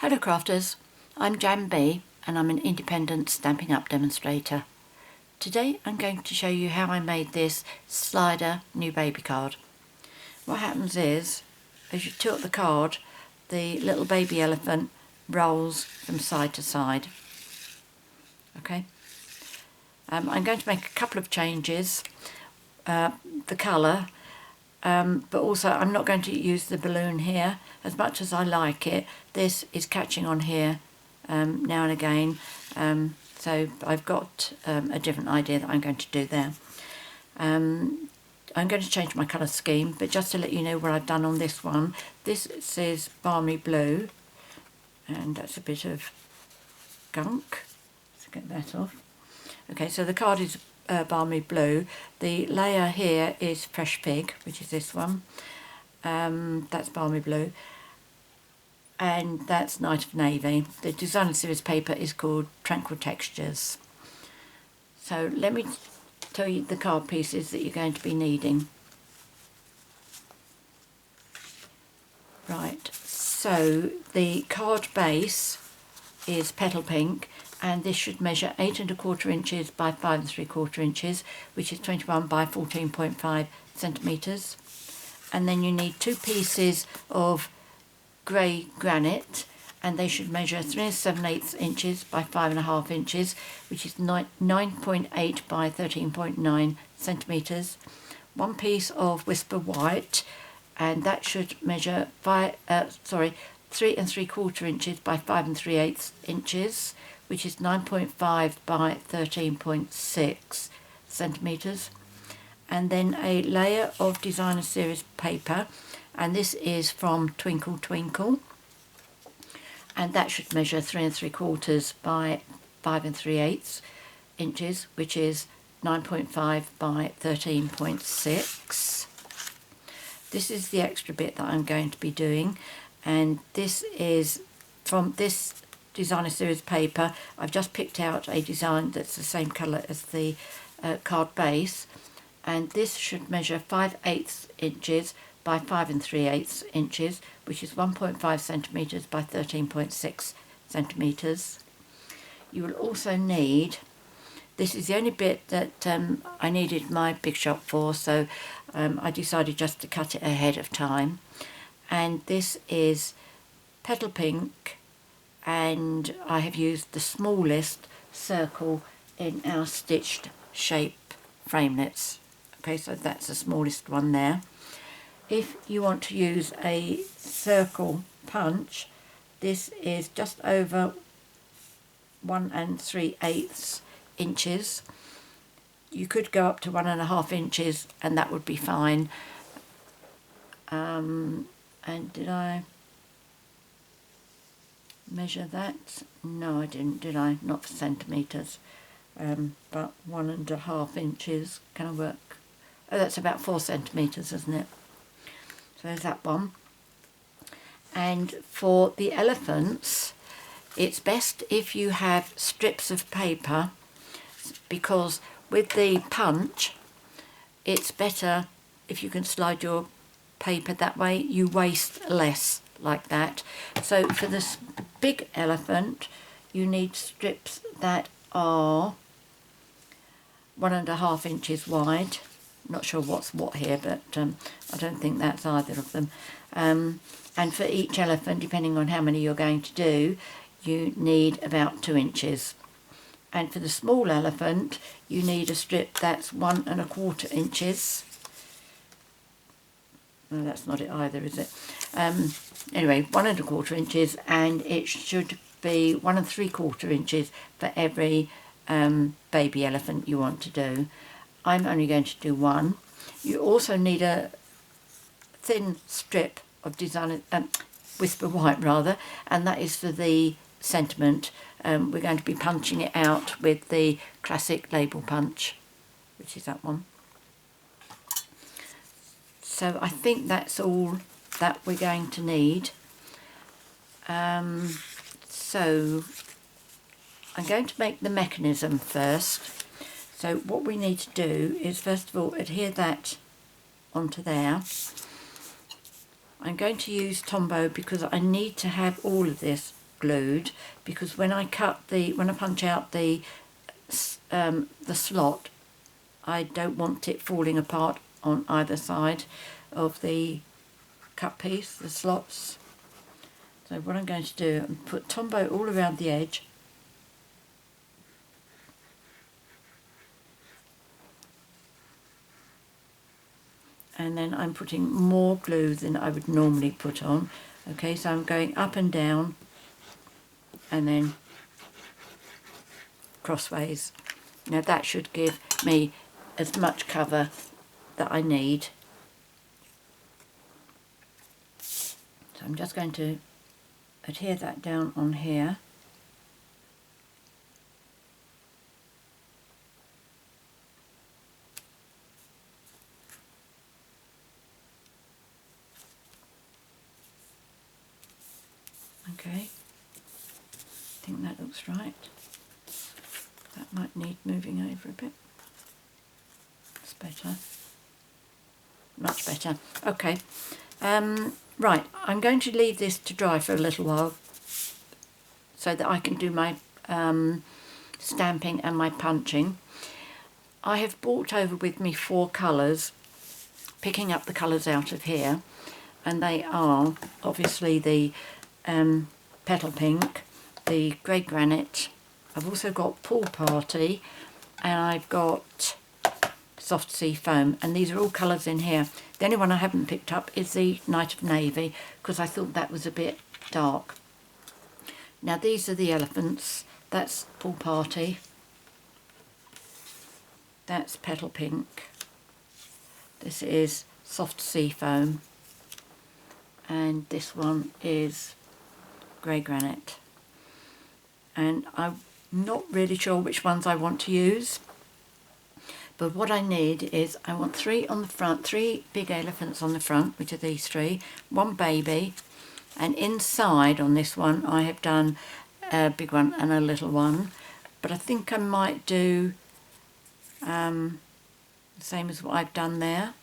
Hello crafters, I'm JanB and I'm an independent Stampin' Up demonstrator. Today I'm going to show you how I made this slider new baby card. What happens is, as you tilt the card, the little baby elephant rolls from side to side. Okay, I'm going to make a couple of changes. The colour, but also I'm not going to use the balloon here. As much as I like it, this is catching on here now and again, so I've got a different idea that I'm going to do there. I'm going to change my colour scheme, but just to let you know what I've done on this one, this says Balmy Blue, and that's a bit of gunk. Let's get that off. Okay, so the card is Balmy Blue. The layer here is Fresh Fig, which is this one. That's Balmy Blue. And that's Night of Navy. The Designer Series paper is called Tranquil Textures. So let me tell you the card pieces that you're going to be needing. Right, so the card base is Petal Pink, and this should measure 8 1/4 inches by 5 3/4 inches, which is 21 by 14.5 centimetres. And then you need 2 pieces of grey granite, and they should measure 3 7/8 inches by 5.5 inches, which is 9.8 by 13.9 centimetres. 1 piece of Whisper White, and that should measure 3 3/4 inches by 5 3/8 inches, which is 9.5 by 13.6 centimetres. And then a layer of Designer Series paper, and this is from Twinkle Twinkle, and that should measure 3 3/4 by 5 3/8 inches, which is 9.5 by 13.6. This is the extra bit that I'm going to be doing, and this is from this Designer Series paper. I've just picked out a design that's the same colour as the card base, and this should measure 5/8 inches by 5 3/8 inches, which is 1.5 centimetres by 13.6 centimetres. You will also need, this is the only bit that I needed my Big Shot for, so I decided just to cut it ahead of time. And this is Petal Pink, and I have used the smallest circle in our Stitched Shape Framelits. Okay, so that's the smallest one there. If you want to use a circle punch, this is just over 1 3/8 inches. You could go up to 1.5 inches, and that would be fine. And did I measure that? No, I didn't, did I? Not for centimetres, but 1.5 inches. Can I work? Oh, that's about 4 centimetres, isn't it? So there's that one. And for the elephants, it's best if you have strips of paper, because with the punch, it's better if you can slide your paper that way. You waste less like that. So for this big elephant, you need strips that are 1.5 inches wide. Not sure what's what here, but I don't think that's either of them. And for each elephant, depending on how many you're going to do, you need about 2 inches. And for the small elephant, you need a strip that's 1 1/4 inches. No, that's not it either, is it? Anyway, 1 1/4 inches, and it should be 1 3/4 inches for every baby elephant you want to do. I'm only going to do one. You also need a thin strip of Designer Whisper White rather, and that is for the sentiment. We're going to be punching it out with the classic label punch, which is that one. So I think that's all that we're going to need. So I'm going to make the mechanism first. So what we need to do is, first of all, adhere that onto there. I'm going to use Tombow because I need to have all of this glued, because when I punch out the slot, I don't want it falling apart on either side of the cut piece, the slots. So what I'm going to do, is put Tombow all around the edge. And then I'm putting more glue than I would normally put on. Okay, so I'm going up and down and then crossways. Now that should give me as much cover that I need. So I'm just going to adhere that down on here. Okay, I think that looks right. That might need moving over a bit. That's better. Much better. Okay. Right, I'm going to leave this to dry for a little while so that I can do my stamping and my punching. I have brought over with me 4 colours, picking up the colours out of here, and they are obviously the Petal Pink, the Grey Granite, I've also got Pool Party, and I've got Soft Sea Foam, and these are all colours in here. The only one I haven't picked up is the Night of Navy, because I thought that was a bit dark. Now these are the elephants. That's Pool Party, that's Petal Pink, this is Soft Sea Foam, and this one is Grey Granite. And I'm not really sure which ones I want to use, but what I need is, I want 3 on the front, 3 big elephants on the front, which are these 3, 1 baby, and inside on this one I have done a big one and a little one, but I think I might do the same as what I've done there,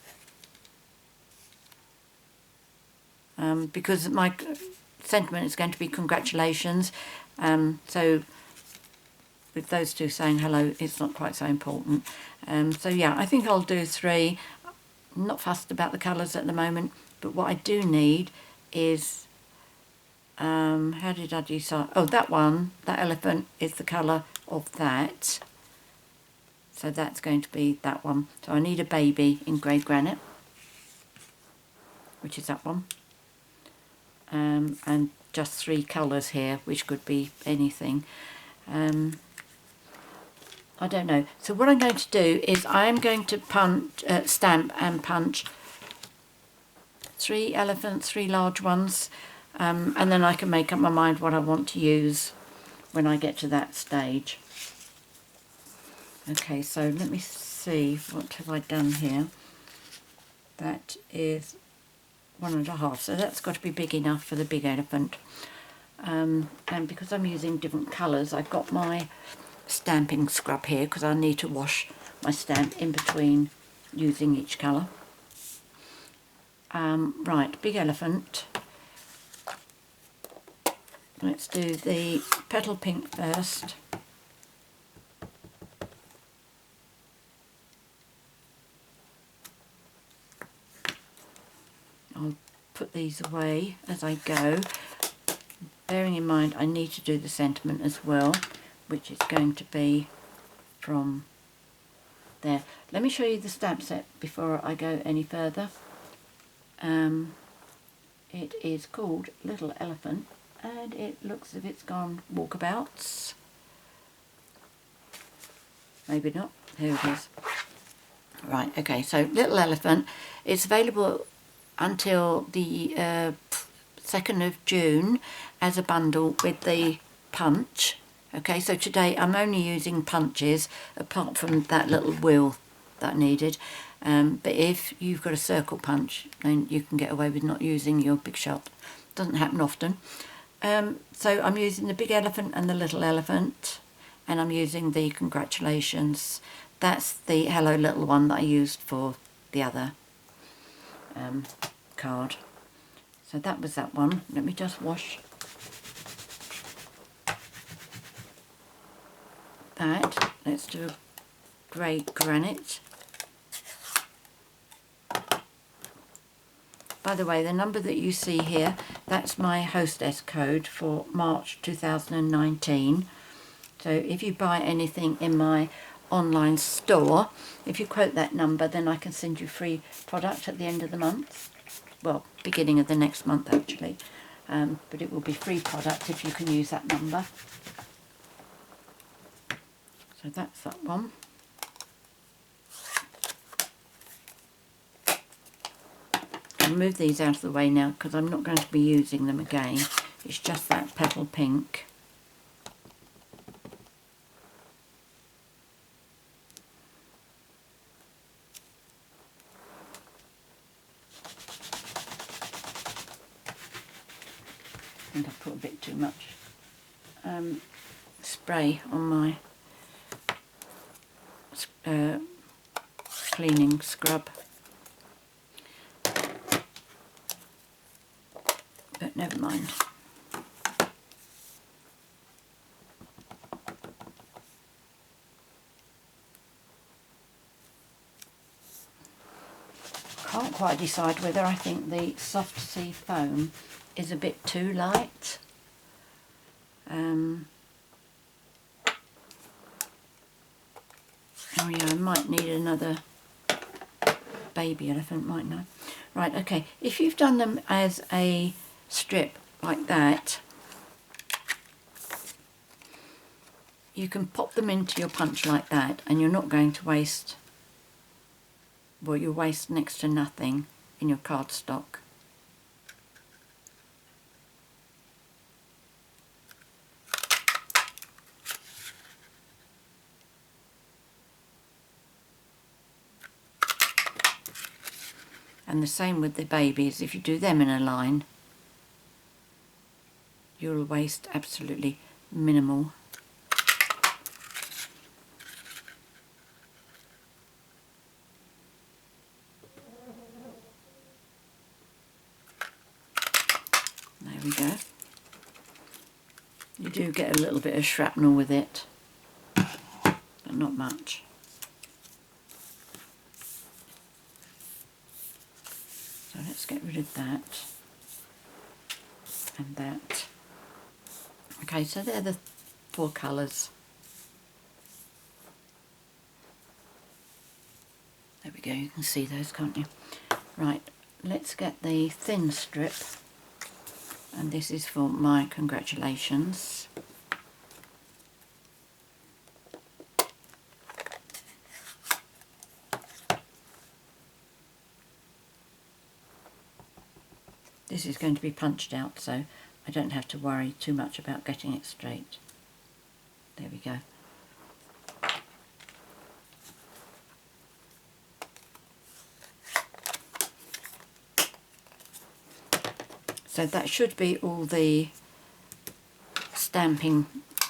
because my sentiment is going to be congratulations, so with those 2 saying hello, it's not quite so important. So yeah, I think I'll do 3. I'm not fussed about the colours at the moment, but what I do need is, how did I decide? Oh, that one, that elephant is the colour of that. So that's going to be that one. So I need a baby in Grey Granite, which is that one. And just 3 colours here, which could be anything. I don't know. So what I'm going to do is I am going to stamp and punch 3 elephants, 3 large ones, and then I can make up my mind what I want to use when I get to that stage. Okay, so let me see, what have I done here? That is 1.5, so that's got to be big enough for the big elephant. And because I'm using different colours, I've got my stamping scrub here, because I need to wash my stamp in between using each colour. Right, big elephant. Let's do the Petal Pink first. I'll put these away as I go, bearing in mind I need to do the sentiment as well, which is going to be from there. Let me show you the stamp set before I go any further. It is called Little Elephant, and it looks as if it's gone walkabouts. Maybe not. Here it is. Right, okay, so Little Elephant, it's available until the 2nd of June as a bundle with the punch. Okay, so today I'm only using punches, apart from that little wheel that I needed. But if you've got a circle punch, then you can get away with not using your big sharp. Doesn't happen often. So I'm using the big elephant and the little elephant, and I'm using the congratulations. That's the hello little one that I used for the other card. So that was that one. Let me just wash that, let's do a grey granite. By the way, the number that you see here, that's my hostess code for March 2019. So if you buy anything in my online store, if you quote that number, then I can send you free product at the end of the month. Well, beginning of the next month actually. But it will be free product if you can use that number. So that's that one. I'll move these out of the way now because I'm not going to be using them again. It's just that Petal Pink. I think I've put a bit too much spray on my cleaning scrub. But never mind. Can't quite decide whether I think the soft sea foam is a bit too light. Oh yeah, I might need another baby elephant, mightn't I? Right, okay, if you've done them as a strip like that, you can pop them into your punch like that and you're not going to waste, well, you waste next to nothing in your cardstock. And the same with the babies, if you do them in a line, you'll waste absolutely minimal. There we go. You do get a little bit of shrapnel with it, but not much. So let's get rid of that and that. Okay, so they're the 4 colours. There we go, you can see those, can't you? Right, let's get the thin strip, and this is for my congratulations. This is going to be punched out, so I don't have to worry too much about getting it straight. There we go. So that should be all the stamping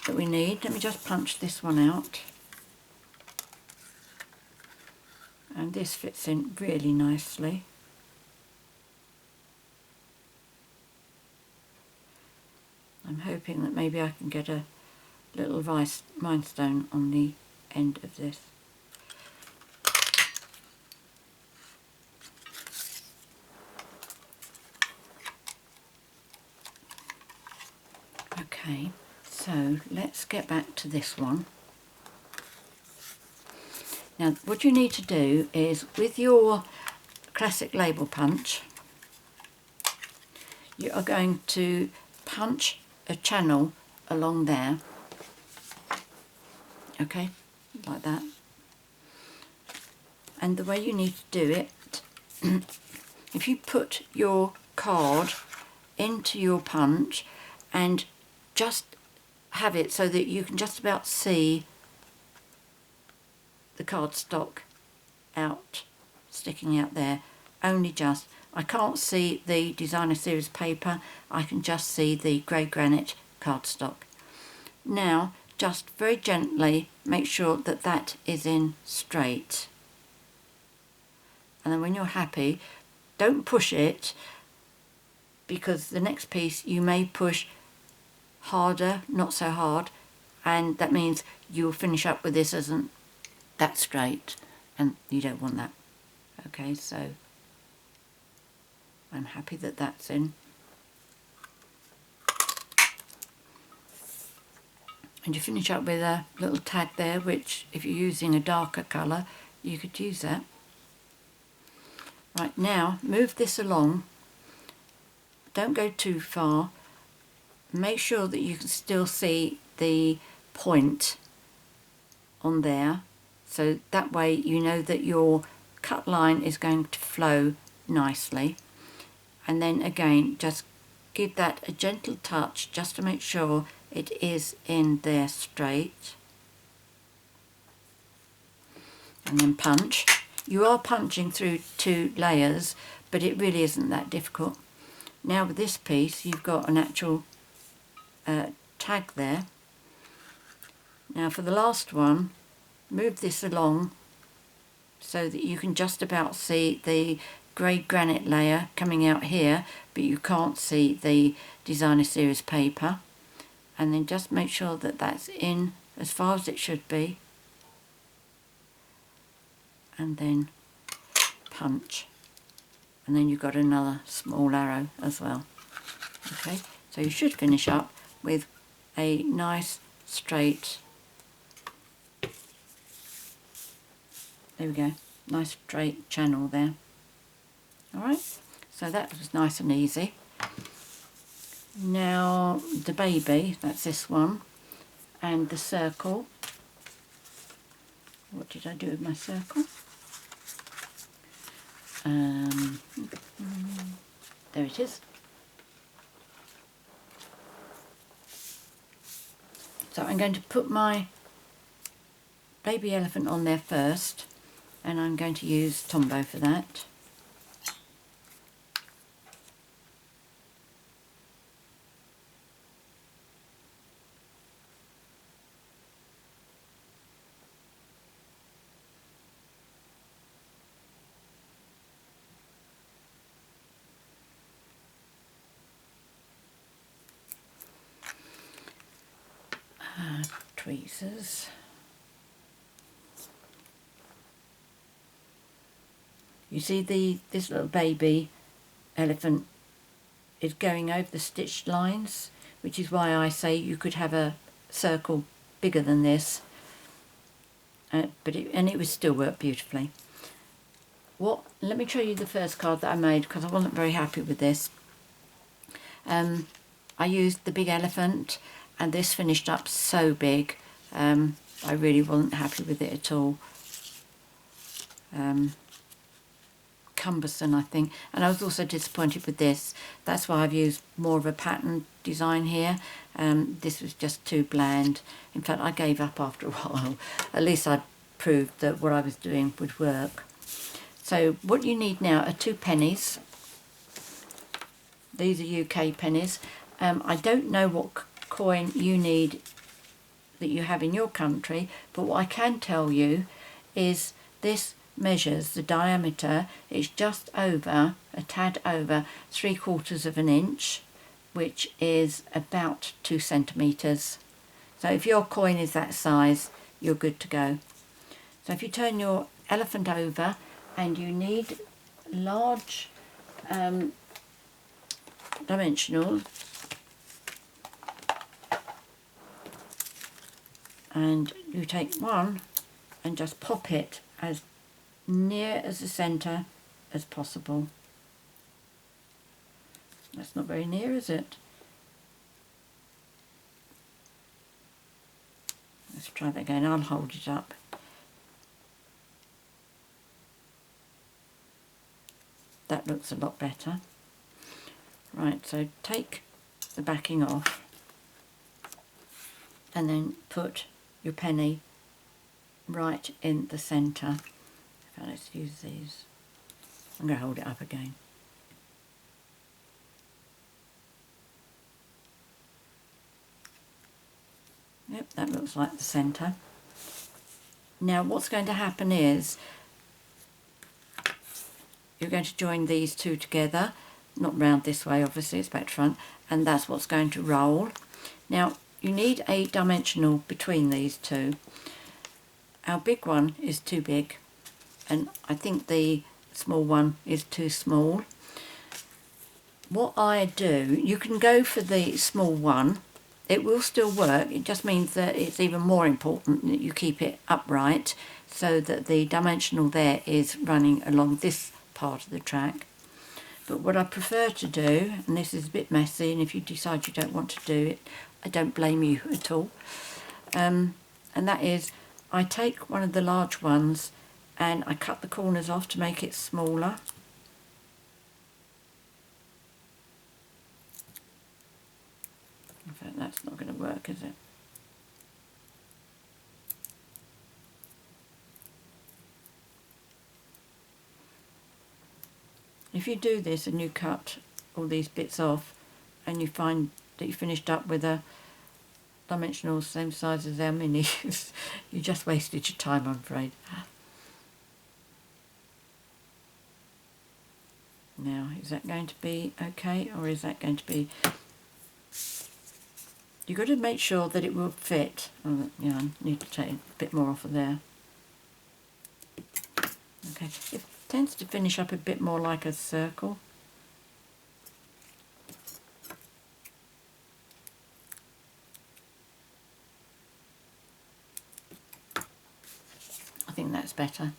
that we need. Let me just punch this one out. And this fits in really nicely. I'm hoping that maybe I can get a little rhinestone on the end of this. Okay, so let's get back to this one. Now what you need to do is, with your classic label punch, you are going to punch a channel along there, okay, like that. And the way you need to do it, if you put your card into your punch and just have it so that you can just about see the cardstock out, sticking out there, only just. I can't see the Designer Series paper, I can just see the grey granite cardstock. Now just very gently make sure that that is in straight, and then when you're happy, don't push it, because the next piece you may push harder, not so hard, and that means you'll finish up with this as that straight, and you don't want that. Okay, so I'm happy that that's in. And you finish up with a little tag there, which if you're using a darker colour, you could use that. Right, now move this along. Don't go too far. Make sure that you can still see the point on there, so that way you know that your cut line is going to flow nicely. And then again, just give that a gentle touch just to make sure it is in there straight. And then punch. You are punching through 2 layers, but it really isn't that difficult. Now with this piece, you've got an actual tag there. Now for the last one, move this along so that you can just about see the grey granite layer coming out here, but you can't see the Designer Series paper. And then just make sure that that's in as far as it should be, and then punch, and then you've got another small arrow as well. Okay, so you should finish up with a nice straight, there we go, nice straight channel there. Alright, so that was nice and easy. Now the baby, that's this one, and the circle. What did I do with my circle? There it is. So I'm going to put my baby elephant on there first, and I'm going to use Tombow for that. Tweezers. You see this little baby elephant is going over the stitched lines, which is why I say you could have a circle bigger than this, but it would still work beautifully. Let me show you the first card that I made, because I wasn't very happy with this. I used the big elephant, and this finished up so big. I really wasn't happy with it at all. Cumbersome, I think, and I was also disappointed with this. That's why I've used more of a pattern design here. This was just too bland. In fact, I gave up after a while. At least I proved that what I was doing would work. So what you need now are 2 pennies. These are UK pennies. I don't know what coin you need that you have in your country, but what I can tell you is this measures the diameter. It's just over, a tad over 3/4 of an inch, which is about 2 centimetres. So if your coin is that size, you're good to go. So if you turn your elephant over, and you need large dimensional, and you take one and just pop it as near as the centre as possible. That's not very near, is it? Let's try that again. I'll hold it up. That looks a lot better. Right, so take the backing off and then put your penny right in the centre. Okay, let's use these. I'm going to hold it up again. Yep, that looks like the centre. Now what's going to happen is you're going to join these 2 together, not round this way obviously, it's back to front, and that's what's going to roll. Now you need a dimensional between these two. Our big one is too big, and I think the small one is too small. What I do, you can go for the small one. It will still work. It just means that it's even more important that you keep it upright so that the dimensional there is running along this part of the track. But what I prefer to do, and this is a bit messy, and if you decide you don't want to do it, I don't blame you at all, and that is I take one of the large ones and I cut the corners off to make it smaller. In fact, that's not going to work, is it? If you do this and you cut all these bits off and you find that you finished up with a dimensional same size as our minis, you just wasted your time, I'm afraid. Now, is that going to be okay, or is that going to be... You've got to make sure that it will fit. Oh, yeah, I need to take a bit more off of there. Okay, it tends to finish up a bit more like a circle. I think that's better.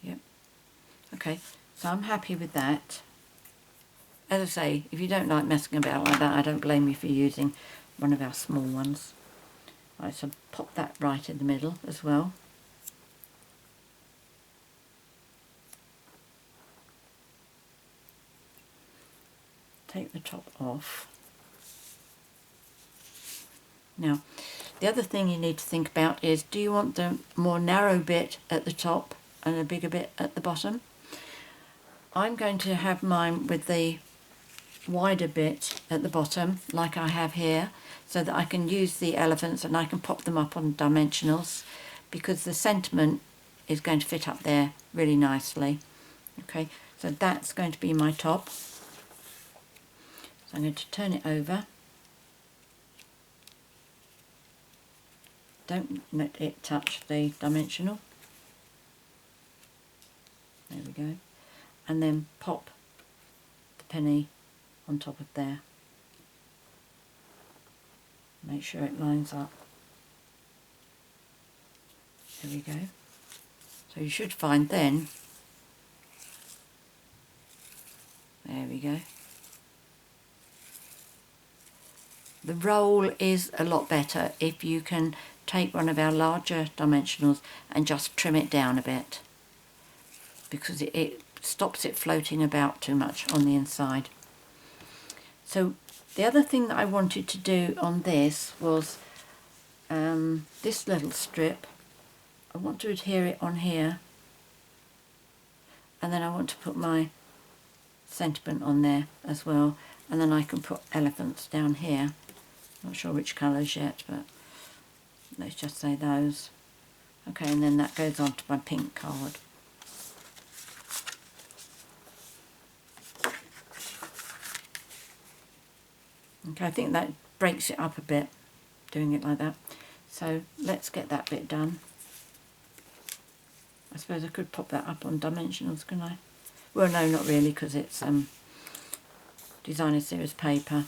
Yep. Okay, so I'm happy with that. As I say, if you don't like messing about like that, I don't blame you for using one of our small ones. Right, so pop that right in the middle as well. Take the top off. Now, the other thing you need to think about is, do you want the more narrow bit at the top and a bigger bit at the bottom? I'm going to have mine with the wider bit at the bottom, like I have here, so that I can use the elephants and I can pop them up on dimensionals, because the sentiment is going to fit up there really nicely. Okay, so that's going to be my top. So I'm going to turn it over. Don't let it touch the dimensional. There we go. And then pop the penny on top of there. Make sure it lines up. There we go. So you should find then, there we go. The roll is a lot better if you can take one of our larger dimensionals and just trim it down a bit, because it stops it floating about too much on the inside. So the other thing that I wanted to do on this was this little strip. I want to adhere it on here, and then I want to put my sentiment on there as well, and then I can put elephants down here. Not sure which colours yet, but let's just say those. Okay, and then that goes on to my pink card. Okay, I think that breaks it up a bit, doing it like that. So let's get that bit done. I suppose I could pop that up on dimensionals, can I? Well, no, not really, because it's Designer Series paper.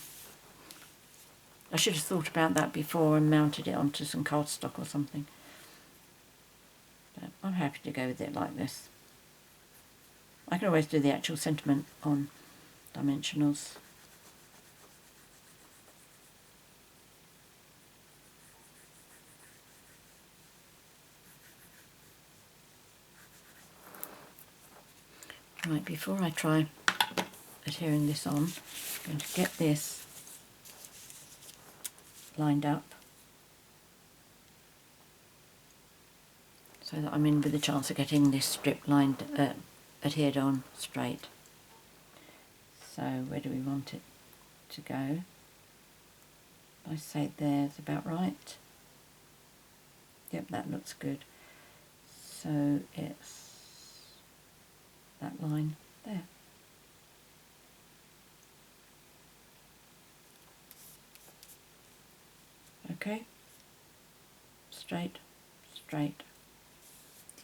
I should have thought about that before and mounted it onto some cardstock or something. But I'm happy to go with it like this. I can always do the actual sentiment on dimensionals. Right, before I try adhering this on, I'm going to get this lined up so that I'm in with a chance of getting this strip lined, adhered on straight. So where do we want it to go? I say there's about right. Yep, that looks good. So it's that line there. Okay, straight, straight.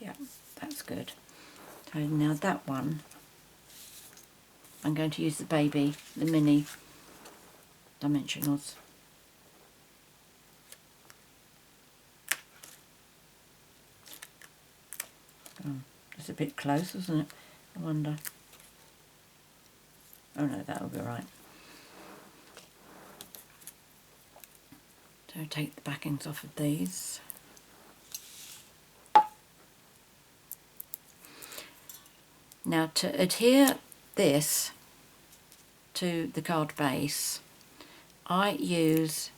Yeah, that's good. So now that one, I'm going to use the baby, the mini dimensionals. It's a bit close, isn't it? I wonder. Oh no, that'll be right. So take the backings off of these. Now to adhere this to the card base, I use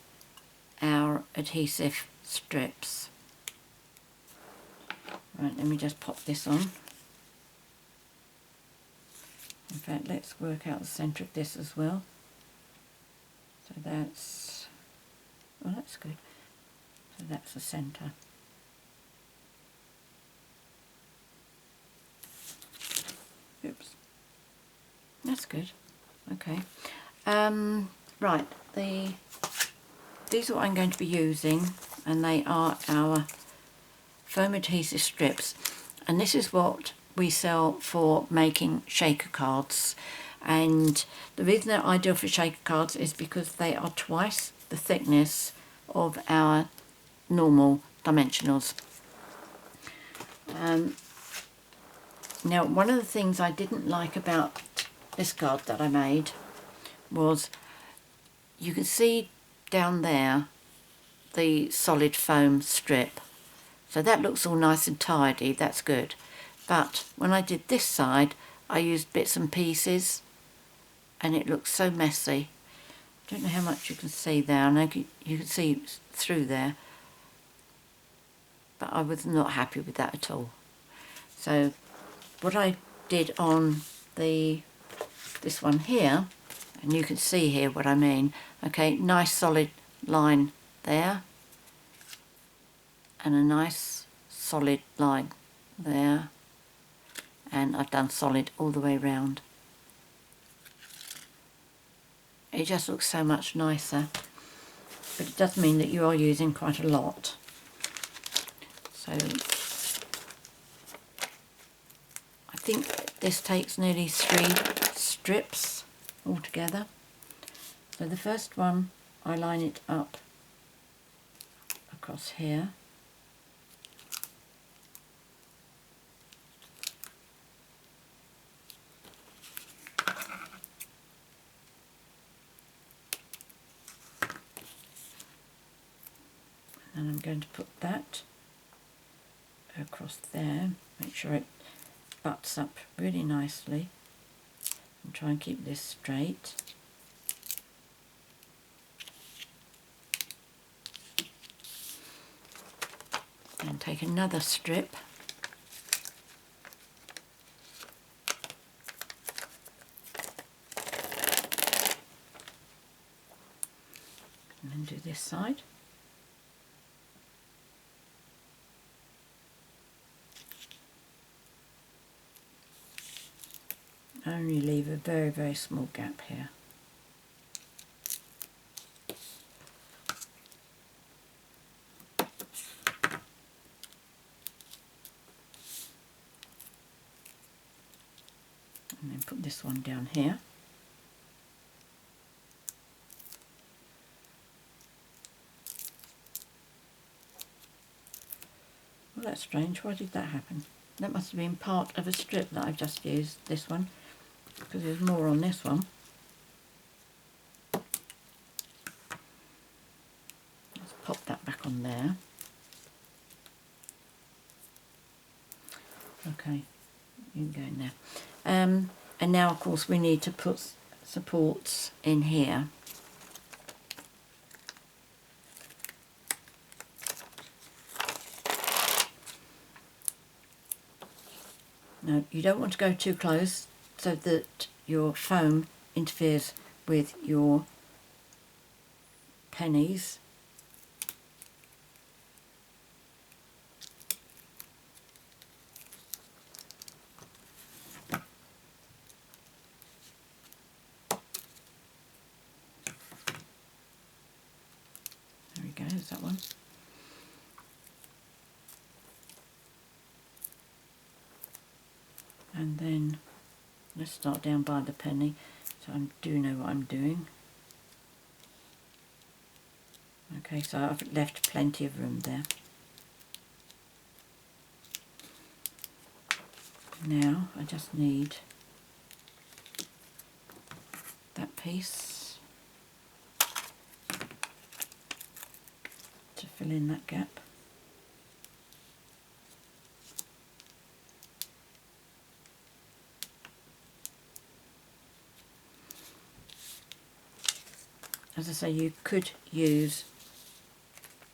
our adhesive strips. Right, let me just pop this on. In fact, let's work out the centre of this as well. So that's, oh, that's good. So that's the centre. Oops. That's good. Okay. Right, these are what I'm going to be using, and they are our foam adhesive strips, and this is what we sell for making shaker cards. And the reason they're ideal for shaker cards is because they are twice the thickness of our normal dimensionals. Now, one of the things I didn't like about this card that I made was, you can see down there the solid foam strip. So that looks all nice and tidy, that's good. But when I did this side, I used bits and pieces, and it looks so messy. I don't know how much you can see there. I know you can see through there, but I was not happy with that at all. So what I did on this one here, and you can see here what I mean. Okay, nice solid line there, and a nice solid line there, and I've done solid all the way round. It just looks so much nicer, but it does mean that you are using quite a lot. So I think this takes nearly 3 strips altogether. So the first one, I line it up across here. And I'm going to put that across there, make sure it butts up really nicely, and try and keep this straight. And take another strip and then do this side. Only leave a very, very small gap here. And then put this one down here. Well, that's strange. Why did that happen? That must have been part of a strip that I've just used, this one, because there's more on this one. Let's pop that back on there. Okay, you can go in there. And now, of course, we need to put supports in here. Now, you don't want to go too close so that your foam interferes with your pennies. There we go. There's that one. And then let's start down by the penny, so I do know what I'm doing. Okay, so I've left plenty of room there. Now I just need that piece to fill in that gap. As I say, you could use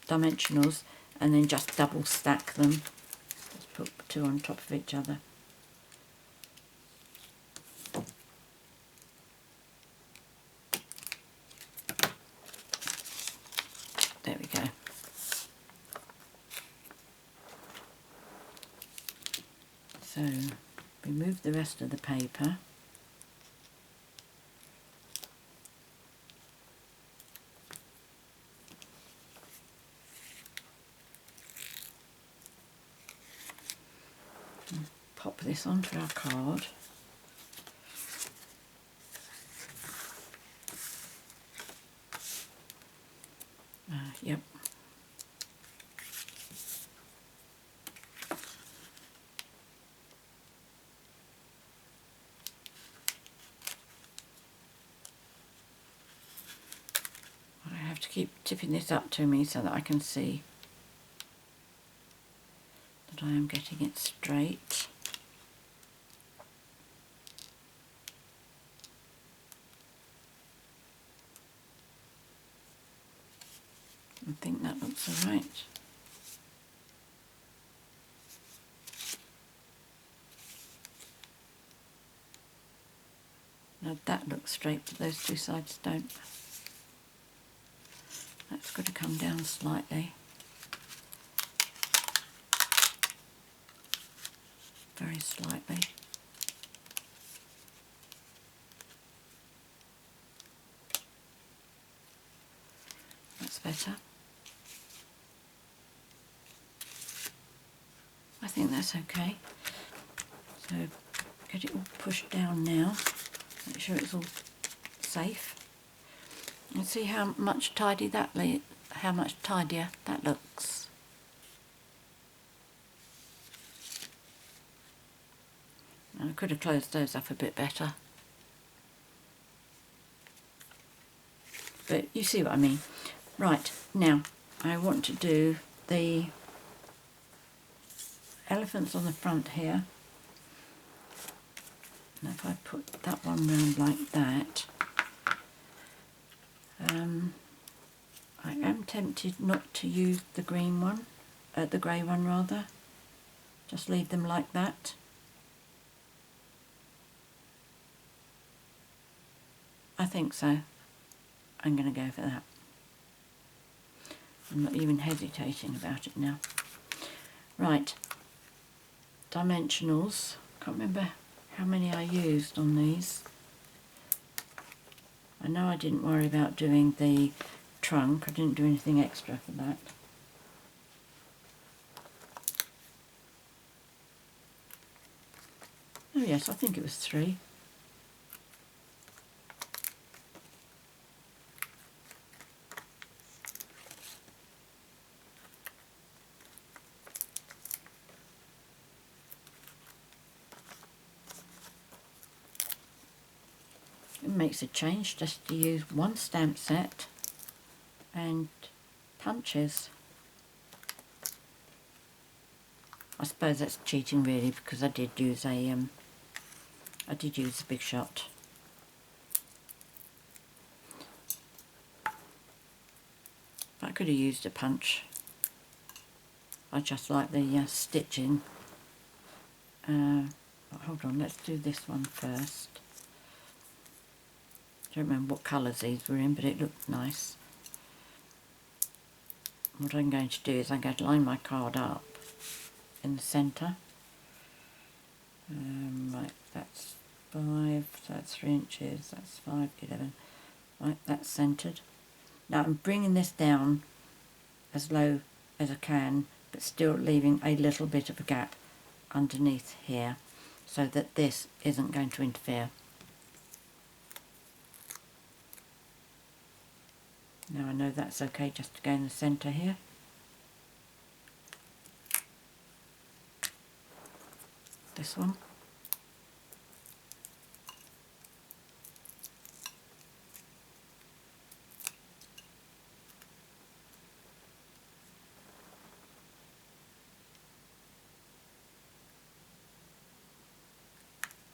dimensionals and then just double stack them. Just put two on top of each other. There we go. So remove the rest of the paper. Pop this onto our card. Yep. I have to keep tipping this up to me so that I can see that I am getting it straight. I think that looks alright. Now that looks straight, but those two sides don't. That's got to come down slightly. Very slightly. That's better. I think that's okay. So get it all pushed down now. Make sure it's all safe. And see how much tidier that looks. And I could have closed those up a bit better. But you see what I mean. Right, now I want to do the elephants on the front here. Now if I put that one round like that, I am tempted not to use the green one, the grey one rather. Just leave them like that. I think so. I'm going to go for that. I'm not even hesitating about it now. Right, dimensionals. Can't remember how many I used on these. I know I didn't worry about doing the trunk. I didn't do anything extra for that. Oh yes, I think it was 3. It makes a change just to use one stamp set and punches. I suppose that's cheating really, because I did use a Big Shot. I could have used a punch. I just like the stitching. But hold on, let's do this one first. I don't remember what colours these were in, but it looked nice. What I'm going to do is I'm going to line my card up in the centre. Right, that's 5, so that's 3 inches, that's 5, 11. Right, that's centred. Now I'm bringing this down as low as I can, but still leaving a little bit of a gap underneath here so that this isn't going to interfere. Now I know that's okay just to go in the centre here. This one.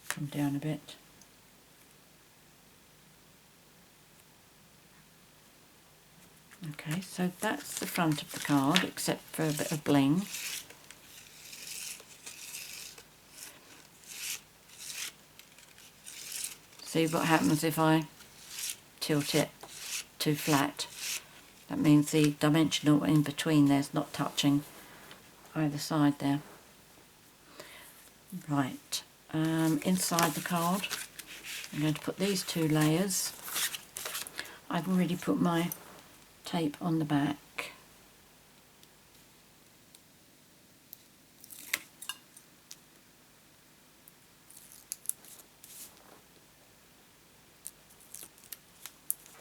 Come down a bit. Okay, so that's the front of the card, except for a bit of bling. See what happens if I tilt it too flat. That means the dimensional in between there's not touching either side there. Right, inside the card I'm going to put these two layers. I've already put my tape on the back.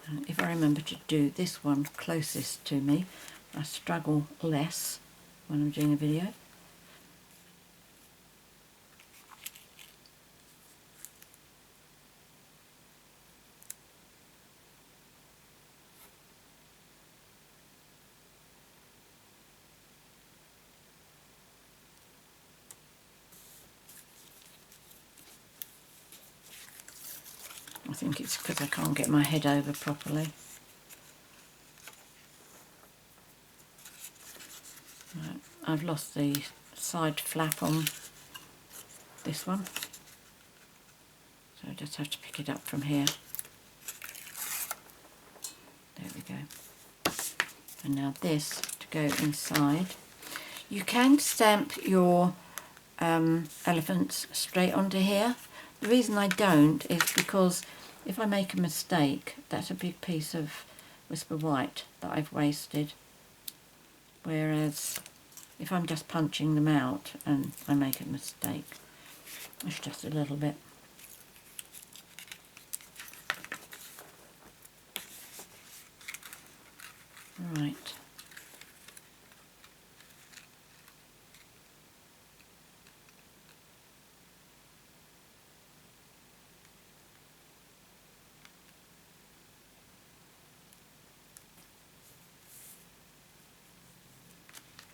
And if I remember to do this one closest to me, I struggle less when I'm doing a video. I think it's because I can't get my head over properly. Right, I've lost the side flap on this one, so I just have to pick it up from here. There we go. And now this to go inside. You can stamp your elephants straight onto here. The reason I don't is because if I make a mistake, that's a big piece of Whisper White that I've wasted. Whereas if I'm just punching them out and I make a mistake, it's just a little bit. Right.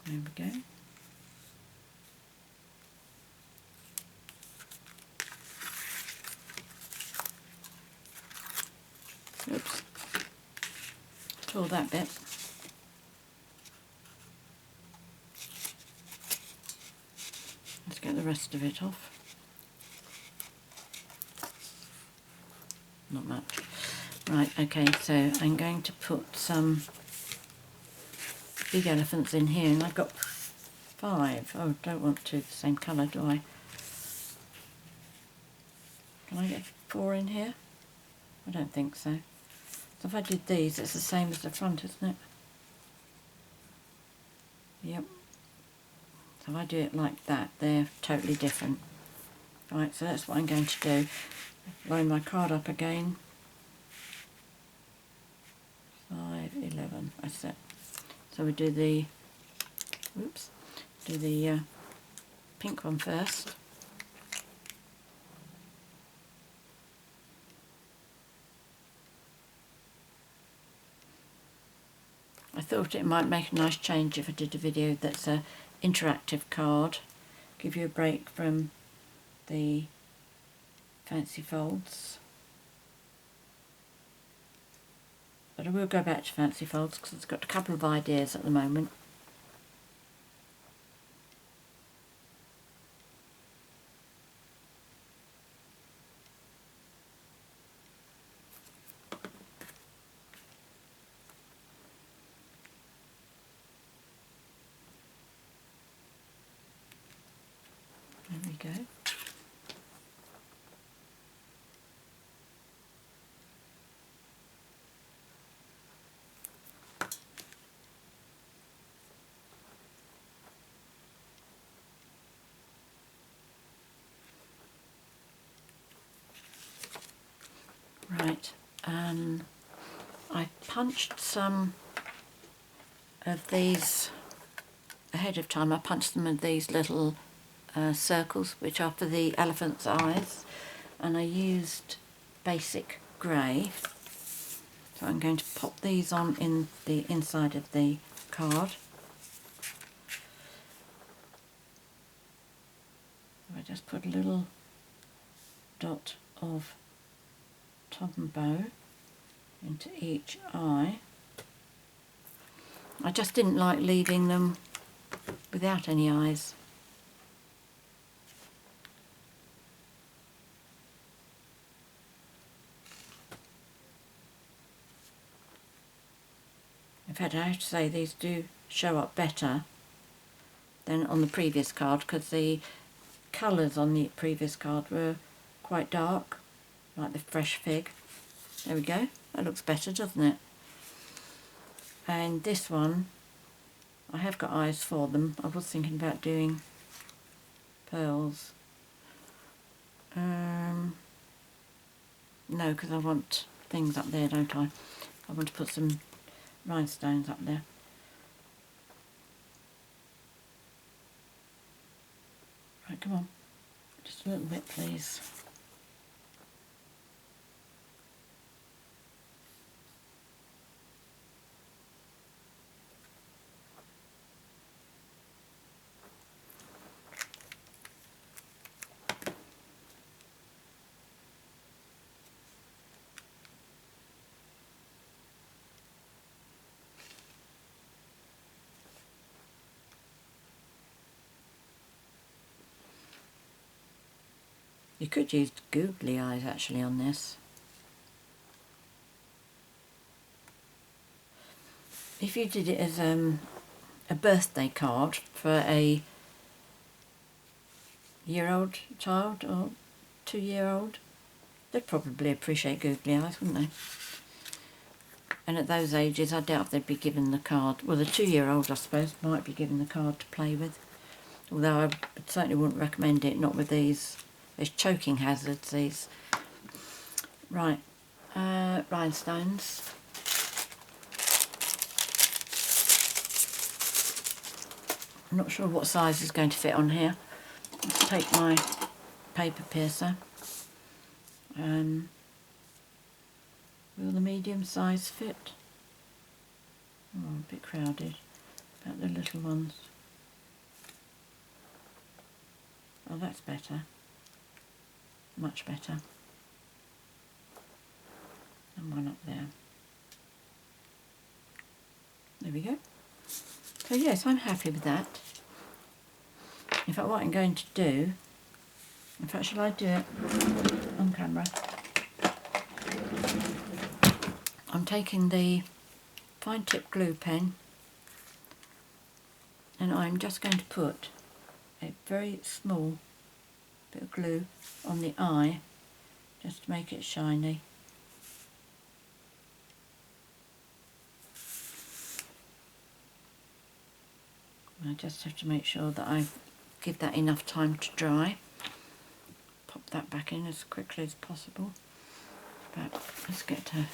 There we go. Oops. Tore that bit. Let's get the rest of it off. Not much. Right, okay, so I'm going to put some big elephants in here, and I've got 5. Oh, don't want two the same colour, do I? Can I get 4 in here? I don't think so. So if I did these, it's the same as the front, isn't it? Yep. So if I do it like that, they're totally different. Right, so that's what I'm going to do. Line my card up again. 5, 11, that's it. So we do the, oops, do the pink one first. I thought it might make a nice change if I did a video that's a interactive card, give you a break from the fancy folds. But I will go back to fancy folds because I've got a couple of ideas at the moment. There we go. Right, I punched some of these ahead of time. I punched them in these little circles, which are for the elephant's eyes, and I used basic grey. So I'm going to pop these on in the inside of the card. I just put a little dot of Tombow into each eye. I just didn't like leaving them without any eyes. In fact, I have to say these do show up better than on the previous card, because the colours on the previous card were quite dark, like the fresh fig. There we go, that looks better, doesn't it? And this one, I have got eyes for them. I was thinking about doing pearls. No, because I want things up there, don't I? I want to put some rhinestones up there. Right, come on. Just a little bit, please. You could use googly eyes actually on this. If you did it as a birthday card for a year-old child or 2-year-old, they'd probably appreciate googly eyes, wouldn't they? And at those ages, I doubt if they'd be given the card. Well, the 2-year-old, I suppose, might be given the card to play with. Although I certainly wouldn't recommend it, not with these. There's choking hazards, these. Right, rhinestones. I'm not sure what size is going to fit on here. Let's take my paper piercer. Will the medium size fit? Oh, a bit crowded. About the little ones. Oh, that's better. Much better. And one up there. There we go. So yes, I'm happy with that. In fact, what I'm going to do, in fact, shall I do it on camera? I'm taking the fine tip glue pen and I'm just going to put a very small bit of glue on the eye just to make it shiny. I just have to make sure that I give that enough time to dry. Pop that back in as quickly as possible. But let's get a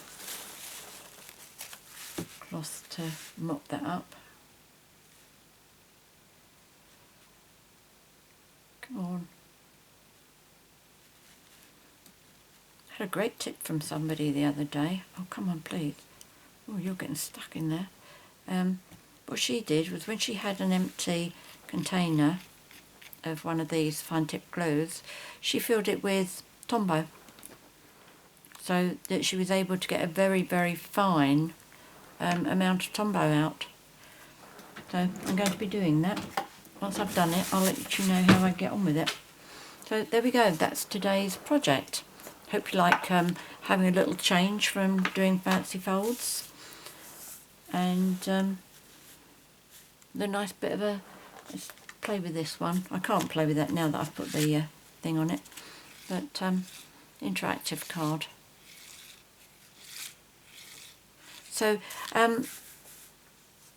cloth to mop that up. Come on. I had a great tip from somebody the other day. Oh, come on, please. Oh, you're getting stuck in there. What she did was when she had an empty container of one of these fine tip glues, she filled it with Tombow so that she was able to get a very, very fine amount of Tombow out. So I'm going to be doing that. Once I've done it, I'll let you know how I get on with it. So there we go, that's today's project. Hope you like having a little change from doing fancy folds. And the nice bit of a, let's play with this one. I can't play with that now that I've put the thing on it, but interactive card. So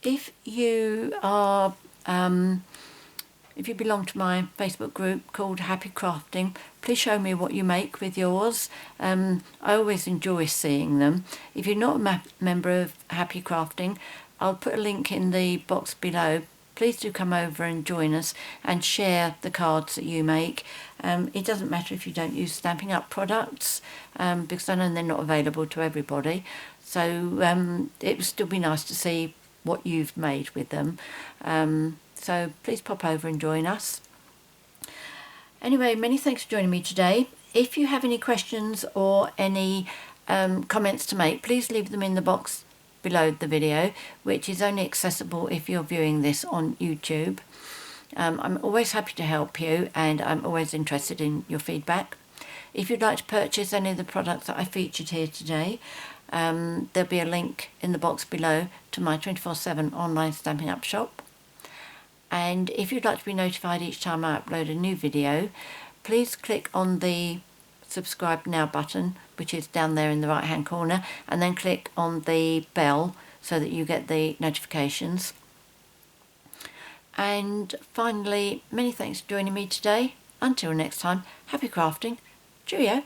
if you are if you belong to my Facebook group called Happy Crafting, please show me what you make with yours. I always enjoy seeing them. If you're not a member of Happy Crafting, I'll put a link in the box below. Please do come over and join us and share the cards that you make. It doesn't matter if you don't use Stampin' Up products, because I know they're not available to everybody. So it would still be nice to see what you've made with them. So please pop over and join us. Anyway, many thanks for joining me today. If you have any questions or any comments to make, please leave them in the box below the video, which is only accessible if you're viewing this on YouTube. I'm always happy to help you, and I'm always interested in your feedback. If you'd like to purchase any of the products that I featured here today, there'll be a link in the box below to my 24/7 online Stampin' Up shop. And if you'd like to be notified each time I upload a new video, please click on the subscribe now button, which is down there in the right hand corner, and then click on the bell so that you get the notifications. And finally, many thanks for joining me today. Until next time, happy crafting. Cheerio.